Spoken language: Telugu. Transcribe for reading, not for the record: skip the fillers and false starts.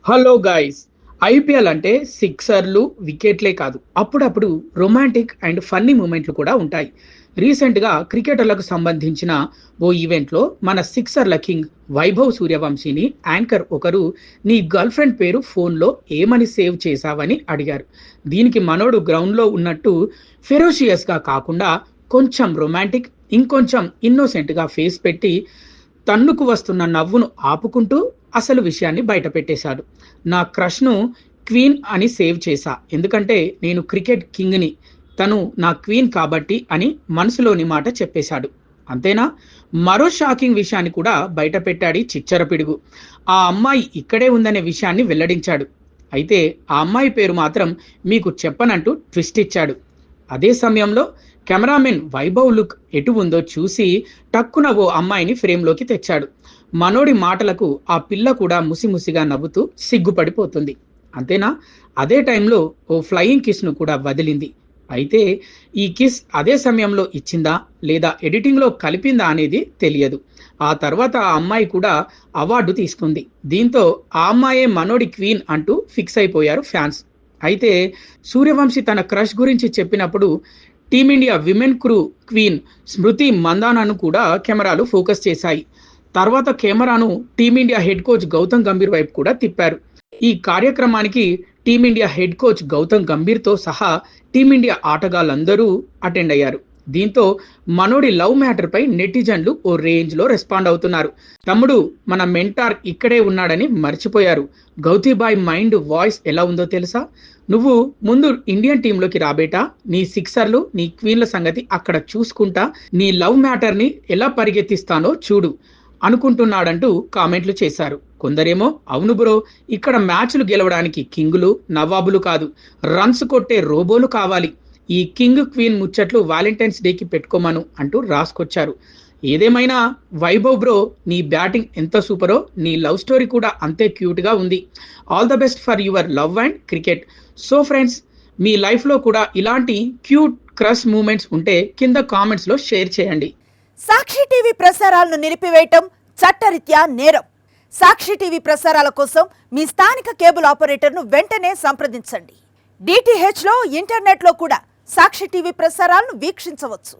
Hello guys. ఐపీఎల్ అంటే సిక్సర్లు, వికెట్లే కాదు, అప్పుడప్పుడు రొమాంటిక్ అండ్ ఫన్నీ మూమెంట్లు కూడా ఉంటాయి. రీసెంట్గా క్రికెటర్లకు సంబంధించిన ఓ ఈవెంట్లో మన సిక్సర్ల కింగ్ వైభవ్ సూర్యవంశీని యాంకర్ ఒకరు నీ గర్ల్ ఫ్రెండ్ పేరు ఫోన్లో ఏమని సేవ్ చేశావని అడిగారు. దీనికి మనోడు గ్రౌండ్లో ఉన్నట్టు ఫెరోషియస్గా కాకుండా కొంచెం రొమాంటిక్, ఇంకొంచెం ఇన్నోసెంట్గా ఫేస్ పెట్టి తన్నుకు వస్తున్న నవ్వును ఆపుకుంటూ అసలు విషయాన్ని బయట పెట్టేశాడు. నా క్రష్ను క్వీన్ అని సేవ్ చేశా, ఎందుకంటే నేను క్రికెట్ కింగ్ని, తను నా క్వీన్ కాబట్టి అని మనసులోని మాట చెప్పేశాడు. అంతేనా? మరో షాకింగ్ విషయాన్ని కూడా బయట పెట్టాడు చిచ్చర పిడుగు. ఆ అమ్మాయి ఇక్కడే ఉందనే విషయాన్ని వెల్లడించాడు. అయితే ఆ అమ్మాయి పేరు మాత్రం మీకు చెప్పనంటూ ట్విస్ట్ ఇచ్చాడు. అదే సమయంలో కెమెరామెన్ వైభవ్ లుక్ ఎటు ఉందో చూసి టక్కున ఓ అమ్మాయిని ఫ్రేమ్లోకి తెచ్చాడు. మనోడి మాటలకు ఆ పిల్ల కూడా ముసిముసిగా నవ్వుతూ సిగ్గుపడిపోతుంది. అంతేనా? అదే టైంలో ఓ ఫ్లయింగ్ కిస్ను కూడా వదిలింది. అయితే ఈ కిస్ అదే సమయంలో ఇచ్చిందా లేదా ఎడిటింగ్లో కలిపిందా అనేది తెలియదు. ఆ తర్వాత ఆ అమ్మాయి కూడా అవార్డు తీసుకుంది. దీంతో ఆ అమ్మాయే మనోడి క్వీన్ అంటూ ఫిక్స్ అయిపోయారు ఫ్యాన్స్. అయితే సూర్యవంశీ తన క్రష్ గురించి చెప్పినప్పుడు team India women crew queen Smriti మందానాను కూడా కెమెరాలు ఫోకస్ చేశాయి. తర్వాత కెమెరాను team India head coach Gautam Gambhir వైపు కూడా తిప్పారు. ఈ కార్యక్రమానికి టీమిండియా హెడ్ కోచ్ గౌతమ్ గంభీర్తో సహా టీమిండియా ఆటగాళ్ళందరూ అటెండ్ అయ్యారు. దీంతో మనోడి లవ్ మ్యాటర్ పై నెటిజన్లు ఓ రేంజ్ లో రెస్పాండ్ అవుతున్నారు. తమ్ముడు, మన మెంటార్ ఇక్కడే ఉన్నాడని మర్చిపోయారు. గౌతీబాయ్ మైండ్ వాయిస్ ఎలా ఉందో తెలుసా? నువ్వు ముందు ఇండియన్ టీంలోకి రాబేటా, నీ సిక్సర్లు, నీ క్వీన్ల సంగతి అక్కడ చూసుకుంటా, నీ లవ్ మ్యాటర్ని ఎలా పరిగెత్తిస్తానో చూడు అనుకుంటున్నాడంటూ కామెంట్లు చేశారు. కొందరేమో అవును బ్రో, ఇక్కడ మ్యాచ్లు గెలవడానికి కింగులు, నవాబులు కాదు, రన్స్ కొట్టే రోబోలు కావాలి. ఈ కింగ్ క్వీన్ ముచ్చట్లు వాలంటైన్స్ డేకి పెట్టుకోమను అంటూ రాసుకొచ్చారు. ఏదేమైనా వైభవ్ బ్రో, నీ బ్యాటింగ్ ఎంత సూపరో నీ లవ్ స్టోరీ కూడా అంతే క్యూట్గా ఉంది. All the best for your love and cricket. So friends, మీ లైఫ్లో కూడా ఇలాంటి క్యూట్ క్రష్ మూమెంట్స్ ఉంటే కింద కామెంట్స్లో షేర్ చేయండి. సాక్షి టీవీ ప్రసారాలను నిలిపివేయటం చట్టరీత్యా నేరం. సాక్షి టీవీ ప్రసారాల కోసం మీ స్థానిక కేబుల్ ఆపరేటర్ను వెంటనే సంప్రదించండి. డిటిహెచ్లో, ఇంటర్నెట్లో కూడా సాక్షి టీవీ ప్రసారాలను వీక్షించవచ్చు.